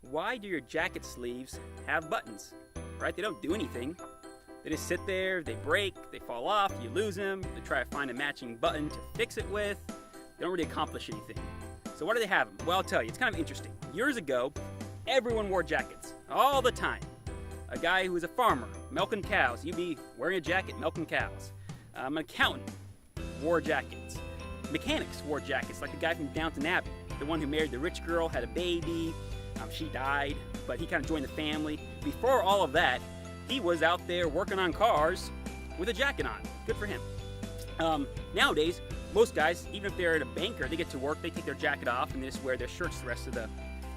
Why do your jacket sleeves have buttons? Right? They don't do anything. They just sit there, they break, they fall off, you lose them, they try to find a matching button to fix it with. They don't really accomplish anything. So why do they have them? Well, I'll tell you, it's kind of interesting. Years ago, everyone wore jackets, all the time. A guy who was a farmer, milking cows, you'd be wearing a jacket, milking cows. An accountant wore jackets. Mechanics wore jackets, like the guy from Downton Abbey, the one who married the rich girl, had a baby, she died, but he kind of joined the family. Before all of that, he was out there working on cars with a jacket on. Good for him. Nowadays, most guys, even if they're at a banker, they get to work, they take their jacket off and they just wear their shirts the rest of the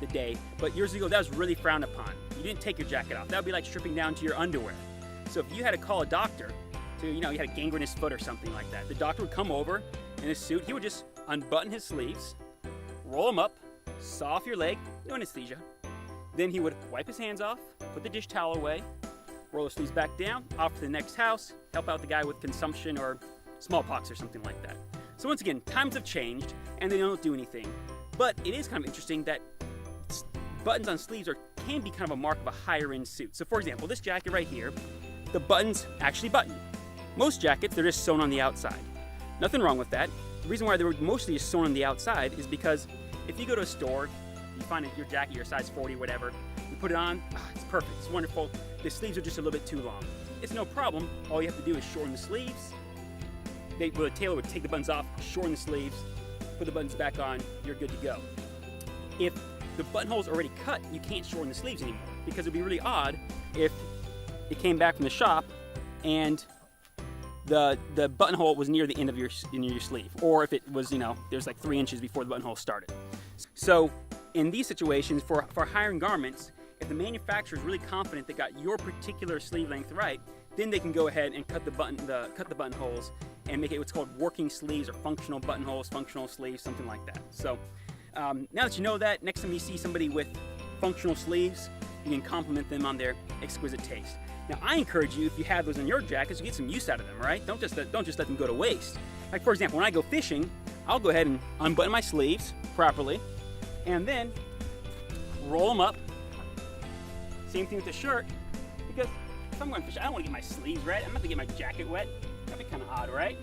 day. But years ago, that was really frowned upon. You didn't take your jacket off. That would be like stripping down to your underwear. So if you had to call a doctor to, you had a gangrenous foot or something like that, the doctor would come over in his suit, he would just unbutton his sleeves, roll them up, saw off your leg, no anesthesia. Then he would wipe his hands off, put the dish towel away, roll the sleeves back down, off to the next house, help out the guy with consumption or smallpox or something like that. So once again, times have changed and they don't do anything. But it is kind of interesting that buttons on sleeves can be kind of a mark of a higher end suit. So for example, this jacket right here, the buttons actually button. Most jackets, they're just sewn on the outside. Nothing wrong with that. The reason why they were mostly just sewn on the outside is because if you go to a store, you find your jacket, your size 40, whatever, you put it on, it's perfect, it's wonderful. The sleeves are just a little bit too long. It's no problem. All you have to do is shorten the sleeves. The tailor would take the buttons off, shorten the sleeves, put the buttons back on, you're good to go. If the buttonhole's already cut, you can't shorten the sleeves anymore because it'd be really odd if it came back from the shop and the buttonhole was near the end of your sleeve, or if it was, there's like 3 inches before the buttonhole started. So in these situations, for hiring garments, if the manufacturer is really confident they got your particular sleeve length right, then they can go ahead and cut the buttonholes and make it what's called working sleeves or functional buttonholes, functional sleeves, something like that. So now that you know that, next time you see somebody with functional sleeves, you can compliment them on their exquisite taste. Now, I encourage you, if you have those in your jackets, you get some use out of them, right? Don't just let them go to waste. Like for example, when I go fishing, I'll go ahead and unbutton my sleeves properly, and then roll them up. Same thing with the shirt, because if I'm going fishing, I don't want to get my sleeves wet. I'm not going to get my jacket wet. That'd be kind of odd, right?